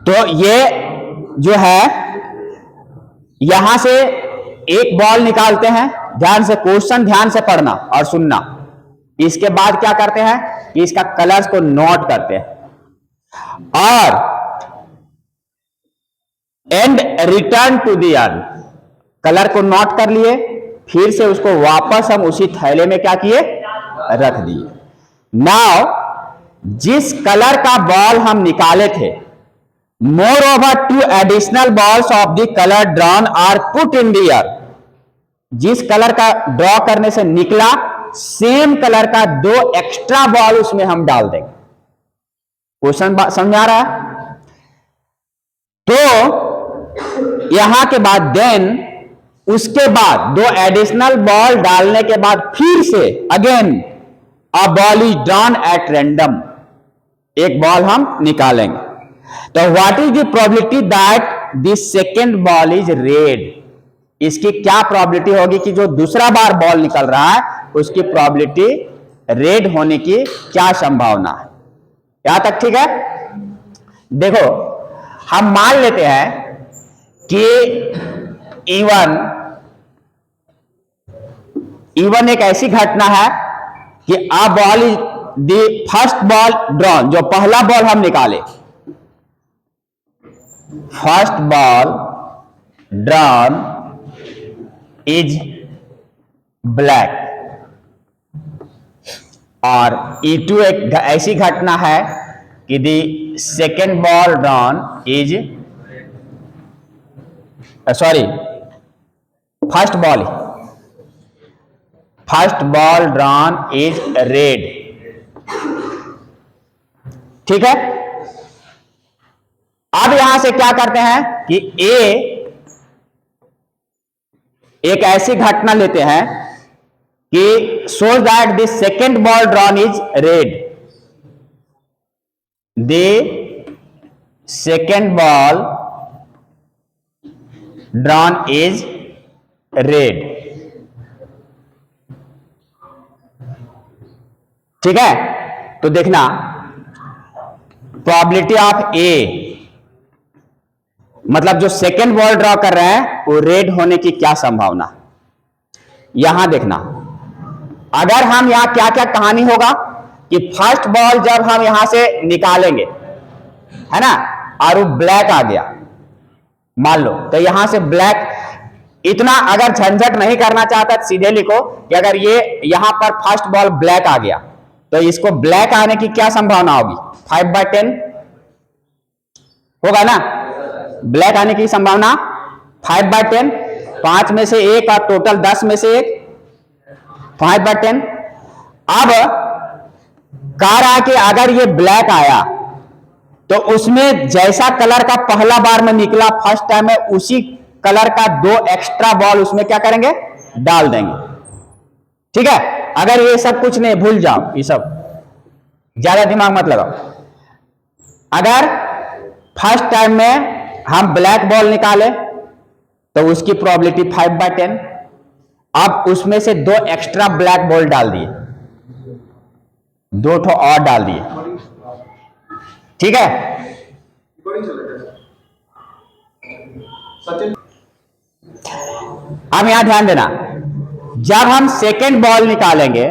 तो ये जो है यहां से एक बॉल निकालते हैं, ध्यान से क्वेश्चन ध्यान से पढ़ना और सुनना। इसके बाद क्या करते हैं कि इसका कलर्स को नोट करते हैं और and return to the earth. Colour को नोट कर लिए, फिर से उसको वापस हम उसी थैले में क्या किए, रख दिए। नाउ जिस कलर का बॉल हम निकाले थे, moreover 2 additional balls of the colour drawn are put in the earth. जिस कलर का ड्रॉ करने से निकला, सेम कलर का 2 एक्स्ट्रा बॉल उसमें हम डाल देंगे। क्वेश्चन समझ आ रहा है? तो यहां के बाद देन उसके बाद 2 एडिशनल बॉल डालने के बाद फिर से again a ball is drawn at random, एक बॉल हम निकालेंगे। तो what is the probability that this second ball is red? इसकी क्या प्रोबेबिलिटी होगी कि जो दूसरा बार बॉल निकल रहा है उसकी प्रोबेबिलिटी रेड होने की क्या संभावना है? यहां तक ठीक है? देखो हम मान लेते हैं कि इवन एक ऐसी घटना है कि आ ball is the first ball drawn, जो पहला बॉल हम निकाले, first ball drawn is black, और E2 एक ऐसी घटना है कि the second ball drawn is first ball drawn is red. ठीक है? अब यहां से क्या करते हैं कि ए एक ऐसी घटना लेते हैं कि shows that the second ball drawn is red. The second ball drawn is red. ठीक है? तो देखना प्रोबेबिलिटी ऑफ ए, मतलब जो सेकेंड बॉल ड्रॉ कर रहे हैं वो रेड होने की क्या संभावना। यहां देखना, अगर हम यहां क्या क्या कहानी होगा कि फर्स्ट बॉल जब हम यहां से निकालेंगे, है ना, और वो ब्लैक आ गया, मान लो, तो यहां से ब्लैक, इतना अगर झंझट नहीं करना चाहता तो सीधे लिखो कि अगर ये यहां पर फर्स्ट बॉल ब्लैक आ गया तो इसको ब्लैक आने की क्या संभावना होगी? 5/10 होगा ना? ब्लैक आने की संभावना 5/10, 5 में से 1 और टोटल 10 में से 1, 5/10। अब कार आके अगर ये ब्लैक आया तो उसमें जैसा कलर का पहला बार में निकला फर्स्ट टाइम में, उसी कलर का 2 एक्स्ट्रा बॉल उसमें क्या करेंगे, डाल देंगे। ठीक है? अगर ये सब कुछ नहीं, भूल जाओ, ये सब ज्यादा दिमाग मत लगाओ। अगर फर्स्ट टाइम में हम ब्लैक बॉल निकाले तो उसकी प्रोबेबिलिटी 5/10। अब उसमें से 2 एक्स्ट्रा ब्लैक बॉल डाल दिए, 2 ठो और डाल दिए। ठीक है? अब यहां ध्यान देना, जब हम सेकेंड बॉल निकालेंगे,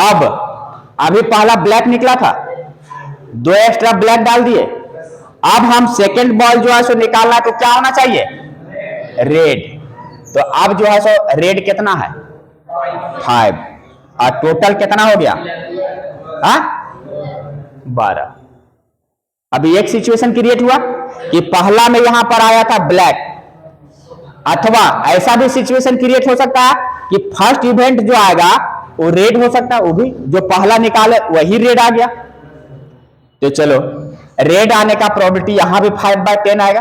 अब अभी पहला ब्लैक निकला था, 2 एक्स्ट्रा ब्लैक डाल दिए। अब हम सेकेंड बॉल जो है सो निकालना है तो क्या होना चाहिए? रेड। तो अब जो है सो रेड कितना है? 5, और टोटल कितना हो गया? 12। अभी एक सिचुएशन क्रिएट हुआ कि पहला में यहां पर आया था ब्लैक, अथवा ऐसा भी सिचुएशन क्रिएट हो सकता है कि फर्स्ट इवेंट जो आएगा वो रेड हो सकता है, वो भी जो पहला निकाले वही रेड आ गया। तो चलो, रेड आने का प्रोबेबिलिटी यहां भी 5/10 आएगा।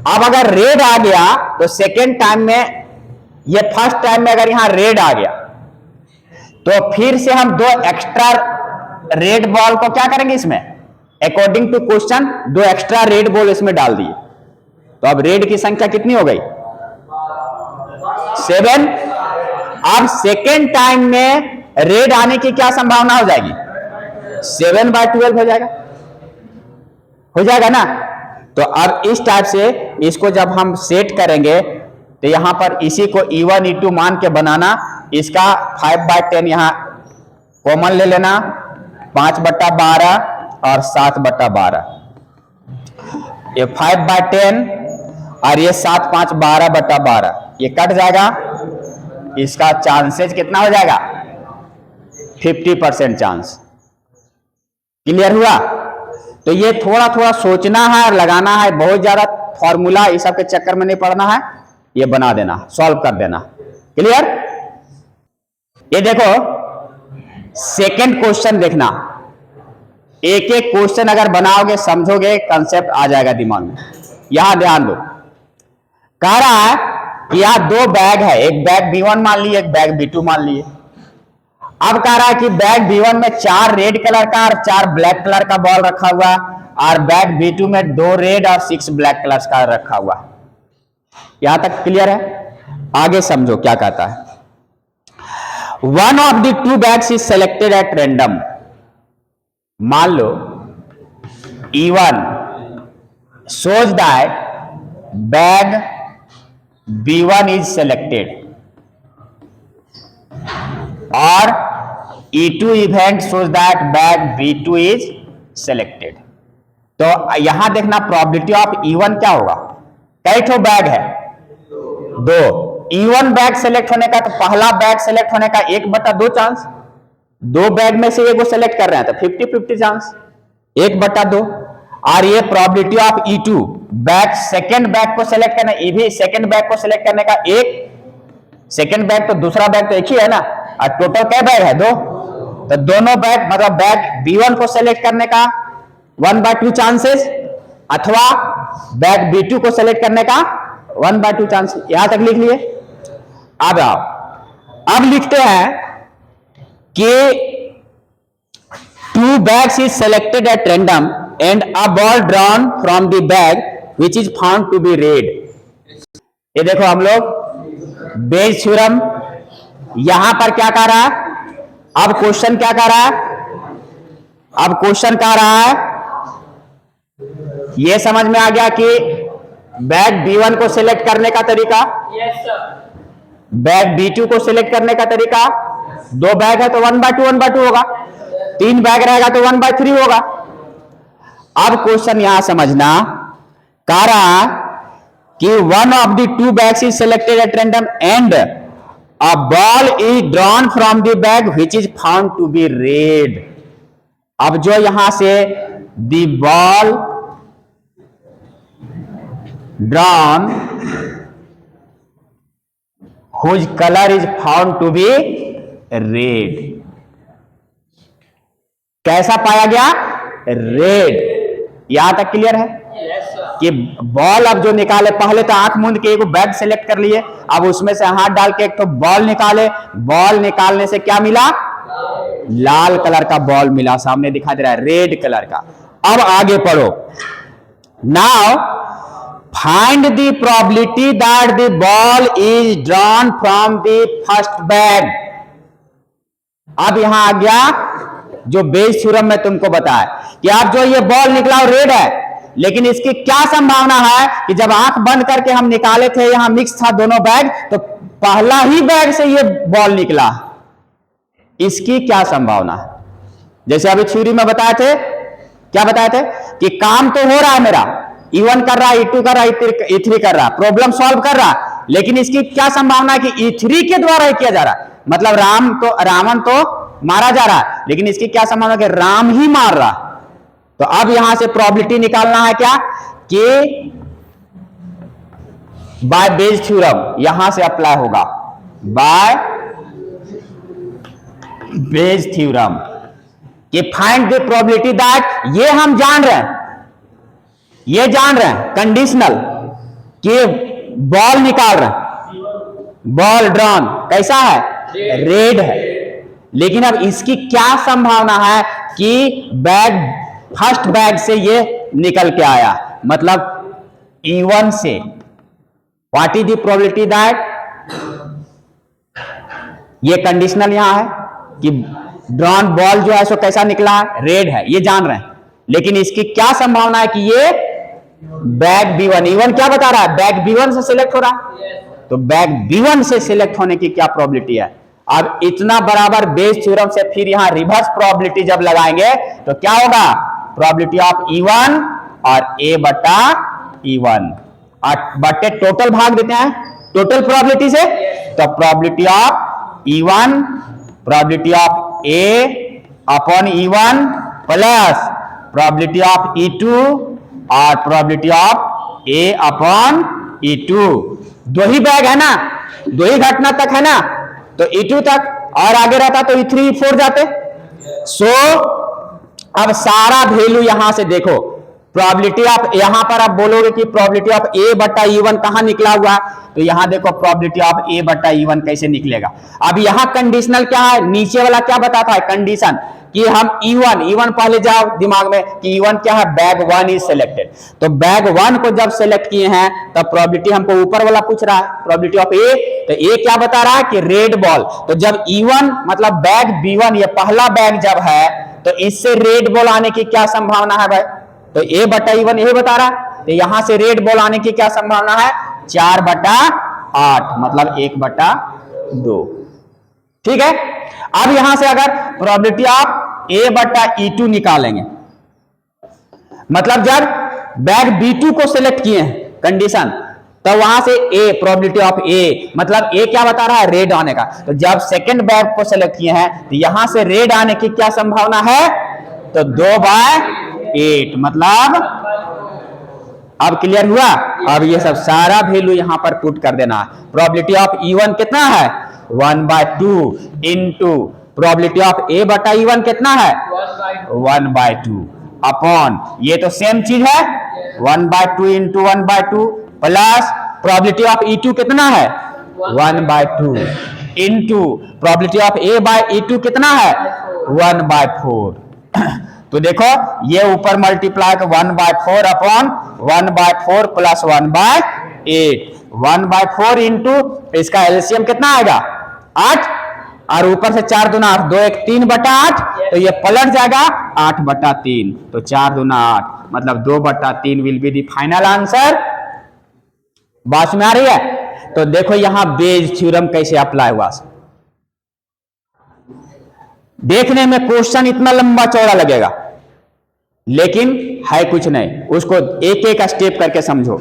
अब अगर रेड आ गया तो सेकेंड टाइम में, ये फर्स्ट टाइम में अगर यहां रेड आ गया तो फिर से हम 2 एक्स्ट्रा रेड बॉल को क्या करेंगे, इसमें according to question 2 extra red ball इसमें डाल दिए। तो अब रेड की संख्या कितनी हो गई? 7। अब सेकेंड टाइम में रेड आने की क्या संभावना हो जाएगी? 7/12 हो जाएगा। हो जाएगा ना। तो अब इस टाइप से इसको जब हम सेट करेंगे तो यहां पर इसी को E1 E2 मान के बनाना, इसका 5/10 यहाँ कॉमन ले लेना, 5/12 और 7/12, ये 5/10 और ये 7 5 12/12 ये कट जाएगा, इसका चांसेस कितना हो जाएगा 50% चांस। क्लियर हुआ। तो ये थोड़ा थोड़ा सोचना है और लगाना है, बहुत ज्यादा फॉर्मूला इस सब के चक्कर में नहीं पड़ना है, ये बना देना, सॉल्व कर देना। क्लियर। ये देखो सेकंड क्वेश्चन देखना, एक एक क्वेश्चन अगर बनाओगे समझोगे कंसेप्ट आ जाएगा दिमाग में। यहां ध्यान दो, कह रहा है कि यहां दो बैग है, एक बैग B1 मान लिए, एक बैग B2 मान लिए। अब कह रहा है कि बैग B1 में 4 रेड कलर का और 4 ब्लैक कलर का बॉल रखा हुआ, और बैग B2 में 2 रेड और 6 ब्लैक कलर का रखा हुआ। यहां तक क्लियर है। आगे समझो क्या कहता है। One of the 2 bags is selected at random. मान लो E1 shows that bag B1 is selected और E2 event shows that bag B2 is selected। तो यहां देखना प्रोबेबिलिटी ऑफ E1 क्या होगा, कई ठो बैग है, 2। E1 बैग सेलेक्ट होने का, तो पहला बैग सेलेक्ट होने का 1/2 चांस, 2 बैग में से एक को सेलेक्ट कर रहे हैं तो 50-50 चांस, 1/2। और ये probability of E2 bag second bag को सेलेक्ट करना, ये भी सेकंड बैग को सेलेक्ट करने का 1, सेकंड बैग तो दूसरा बैग तो एक ही है ना, और टोटल क्या बैग है 2, तो दोनों बैग मतलब बैग B1 को सेलेक्ट करने का 1/2 चांसेस, अथवा बैग B2 को सेलेक्ट करने का 1/2 चांस। यहां तक लिख लिए। अब आओ, अब लिखते हैं कि 2 bags is selected at random and a ball drawn from the bag which is found to be red। ये देखो हम लोग बेज थ्योरम, यहां पर क्या कह रहा है, अब क्वेश्चन क्या कह रहा है, अब क्वेश्चन कह रहा है, ये समझ में आ गया कि बैग B1 को सिलेक्ट करने का तरीका, बैग B2 को सिलेक्ट करने का तरीका, 2 बैग है तो 1/2 होगा, 3 बैग रहेगा तो 1/3 होगा। अब क्वेश्चन यहां समझना, कह रहा कि one of the 2 bags is selected at random and a ball is drawn from the bag which is found to be red. अब जो यहां से the ball drawn whose color is found to be red, कैसा पाया गया, red. यहां तक clear है कि बॉल अब जो निकाले, पहले तो आंख मूंद के एक बैग सेलेक्ट कर लिए, अब उसमें से हाथ डाल के एक तो बॉल निकाले, बॉल निकालने से क्या मिला, लाल कलर का बॉल मिला, सामने दिखा दे रहा है रेड कलर का। अब आगे पढ़ो, now find the probability that the ball is drawn from the first bag. अब यहां आ गया जो बेज थ्योरम में तुमको बताया कि अब जो ये बॉल निकला रेड है, लेकिन इसकी क्या संभावना है कि जब आंख बंद करके हम निकाले थे, यहां मिक्स था दोनों बैग, तो पहला ही बैग से ये बॉल निकला, इसकी क्या संभावना है। जैसे अभी थ्योरी में बताए थे, क्या बताए थे कि काम तो हो रहा है मेरा, E1 कर रहा है, E2 कर रहा है, E3 कर रहा है, प्रॉब्लम सॉल्व कर रहा है, लेकिन इसकी क्या संभावना है कि E3 के द्वारा ही किया जा रहा है, मतलब रावण तो मारा जा रहा है, लेकिन इसकी क्या संभावना कि राम ही मार रहा। तो अब यहां से प्रोबेबिलिटी निकालना है क्या कि बाय बेज थ्योरम यहां से अप्लाई होगा, बाय बेज थ्योरम कि फाइंड द प्रोबेबिलिटी दैट, ये हम जान रहे हैं, ये जान रहे हैं कंडीशनल कि बॉल निकाल रहे हैं, बॉल ड्रॉन कैसा है, रेड है, लेकिन अब इसकी क्या संभावना है कि बैग फर्स्ट बैग से ये निकल के आया, मतलब E1 से। What is the probability that, ये कंडीशनल यहां है कि ड्रॉन बॉल जो है सो कैसा निकला है, रेड है, ये जान रहे हैं, लेकिन इसकी क्या संभावना है कि ये बैग B1, E1 क्या बता रहा है, बैग B1 से सिलेक्ट हो रहा है, तो बैग B1 से सिलेक्ट होने की क्या प्रोबेबिलिटी है। अब इतना बराबर बेस थ्योरम से फिर यहां रिवर्स प्रोबेबिलिटी जब लगाएंगे तो क्या होगा, प्रोबेबिलिटी ऑफ E1 और A बटा E1 बटे टोटल भाग देते हैं टोटल प्रोबेबिलिटी से, तो probability of E1 probability of A upon E1 plus probability of E2 और probability of A upon E2। दो ही बैग है ना, दो ही घटना तक है ना, तो E2 तक, और आगे रहता तो E3 E4 जाते। सो अब सारा वैल्यू यहां से देखो, प्रोबेबिलिटी ऑफ, यहां पर आप बोलोगे कि प्रोबेबिलिटी ऑफ A बटा E1 कहां निकला हुआ है, तो यहां देखो प्रोबेबिलिटी ऑफ A बटा E1 कैसे निकलेगा। अब यहां कंडीशनल क्या है, नीचे वाला क्या बताता है कंडीशन कि हम E1 पहले जाओ दिमाग में कि E1 क्या है, बैग 1 इज सिलेक्टेड, तो बैग 1 को जब सिलेक्ट किए हैं तब प्रोबेबिलिटी हमको ऊपर वाला पूछ रहा है, प्रोबेबिलिटी ऑफ A, तो A क्या बता रहा है कि रेड बॉल, तो जब E1 मतलब बैग B1 ये पहला बैग जब है तो इससे रेड बॉल आने की क्या संभावना है भाई, तो A बटा E1 यही बता रहा है, तो यहां से रेड बॉल आने की क्या संभावना है, 4 बटा 8 मतलब 1 बटा 2। ठीक है, अब यहां से अगर प्रोबेबिलिटी ऑफ A बटा E2 निकालेंगे, मतलब जब बैग B2 को सिलेक्ट किए हैं कंडीशन, तो वहां से A प्रोबेबिलिटी ऑफ A मतलब A क्या बता रहा है, रेड आने का, तो जब सेकंड बैग को सिलेक्ट किए हैं तो यहां से रेड आने की क्या संभावना है, तो 2/8 मतलब, अब क्लियर हुआ। अब ये सब सारा वैल्यू यहां पर पुट कर देना है, प्रोबेबिलिटी ऑफ E1 कितना है 1/2 इंटू प्रोबेबिलिटी ऑफ A बटा E1 कितना है 1/2 अपॉन, ये तो सेम चीज है 1/2 into 1/2 plus probability of E2 कितना है 1/2 into probability of A by E2 कितना है 1/4। तो देखो ये ऊपर मल्टीप्लाई 1/4 अपॉन 1/4 प्लस 1/8, 1/4 इंटू इसका एलसीएम कितना आएगा 8, और ऊपर से 4 दूना 8, 2 1 3 बटा 8, तो ये पलट जाएगा 8 बटा 3, तो 4 दूना 8 मतलब 2 बटा 3 will be the final answer. बात में आ रही है। तो देखो यहां बेज थ्योरम कैसे अप्लाई हुआ, देखने में क्वेश्चन इतना लंबा चौड़ा लगेगा लेकिन है कुछ नहीं, उसको एक एक स्टेप करके समझो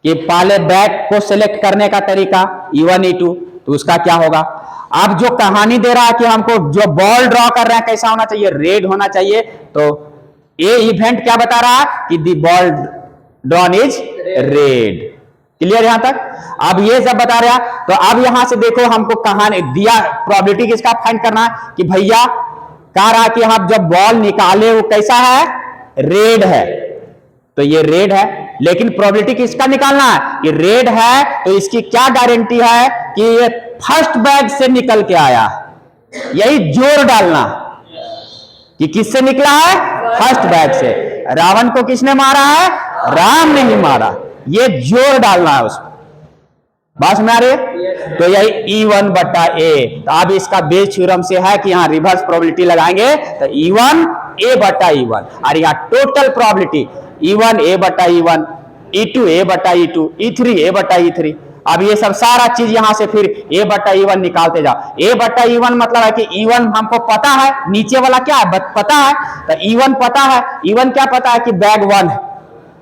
कि पहले बैग को सिलेक्ट करने का तरीका E1 E2, तो उसका क्या होगा। अब जो कहानी दे रहा है कि हमको जो बॉल ड्रॉ कर रहे हैं कैसा होना चाहिए, रेड होना चाहिए, तो ये इवेंट क्या बता रहा है कि the ball drawn is red. Clear यहां तक। अब ये सब बता रहा, तो अब यहां से देखो हमको कहानी दिया, प्रोबेबिलिटी किसका फाइंड करना है कि भैया कह रहा कि आप जब बॉल निकाले वो कैसा है रेड है, तो ये रेड है, लेकिन प्रोबेबिलिटी किसका निकालना है कि रेड है, तो इसकी क्या गारंटी है कि ये फर्स्ट बैग से निकल के आया, यही जोर डालना कि किससे निकला है फर्स्ट बैग से। रावण को किसने मारा है, राम ने ही मारा, ये जोर डालना है उसको। बात में आ रही है। तो यही E1 बटा A, तो अब इसका बेस थ्योरम से है कि यहां रिवर्स प्रोबेबिलिटी लगाएंगे तो E1 A बटा E1, और यहां टोटल प्रोबेबिलिटी E1 A बटा E1, E2 A बटा E2, E3 A बटा E3। अब ये सब सारा चीज यहां से फिर A बटा E1 निकालते जाओ। A बटा E1 मतलब है कि E1 हमको पता है, नीचे वाला क्या है पता है, तो E1 पता है, E1 क्या पता है कि बैग 1 है,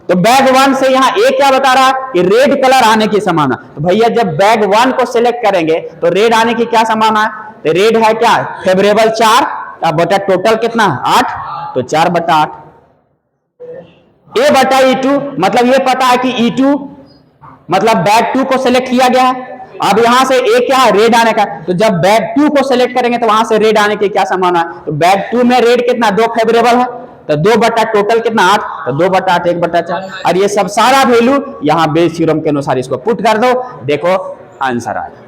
तो बैग 1 से यहाँ A क्या बता रहा है कि रेड कलर आने की संभावना, तो भैया जब बैग 1 को सिलेक्ट करेंगे तो रेड आने की क्या संभावना है, तो रेड है क्या फेवरेबल 4 बटा टोटल कितना 8, तो 4 बटा 8। A बटा E2 मतलब ये पता है कि E2 मतलब बैग 2 को सिलेक्ट किया गया है। अब यहां से A क्या है रेड आने का, तो जब बैग 2 को सिलेक्ट करेंगे तो वहां से रेड आने की क्या संभावना है, तो बैग 2 में रेड कितना 2 फेवरेबल है, तो 2 बटा टोटल कितना 8, तो 2 बटा 8 1 बटा 4, और ये सब सारा वैल्यू यहां बेस थ्योरम के अनुसार इसको पुट कर दो, देखो आंसर आ जाए।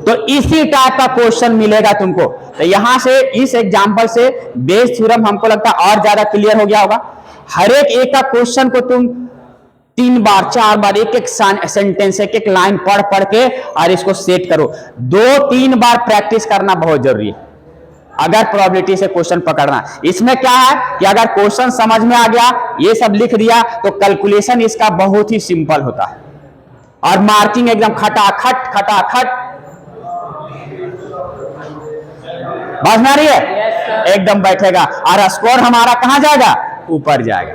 तो इसी टाइप का क्वेश्चन मिलेगा तुमको। तो यहां से इस एग्जांपल से बेस थ्योरम हमको लगता है और ज्यादा क्लियर हो गया होगा। हर एक का क्वेश्चन को तुम 3 बार 4 बार एक एक सेंटेंस एक एक लाइन पढ़ के और इसको सेट करो। 2-3 बार प्रैक्टिस करना बहुत जरूरी है। अगर प्रोबेबिलिटी से क्वेश्चन पकड़ना। इसमें क्या है कि अगर क्वेश्चन समझ में आ गया, ये सब लिख दिया, तो कैलकुलेशन इसका बहुत ही सिंपल होता है और मार्किंग एकदम खटाखट खटाखट। बात ना रही है, एकदम बैठेगा और स्कोर हमारा कहां जाएगा, ऊपर जाएगा।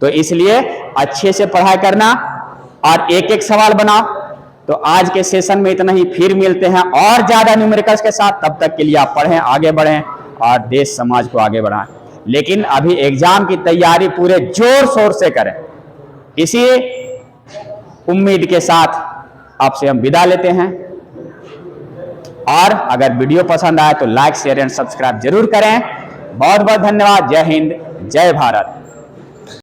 तो इसलिए अच्छे से पढ़ाई करना और एक एक सवाल बनाओ। तो आज के सेशन में इतना ही, फिर मिलते हैं और ज्यादा न्यूमेरिकल्स के साथ। तब तक के लिए आप पढ़ें, आगे बढ़ें और देश समाज को आगे बढ़ाएं। लेकिन अभी एग्जाम की तैयारी पूरे जोर शोर से करें। इसी उम्मीद के साथ आपसे हम विदा लेते हैं और अगर वीडियो पसंद आए तो लाइक शेयर एंड सब्सक्राइब जरूर करें। बहुत बहुत धन्यवाद। जय हिंद, जय भारत।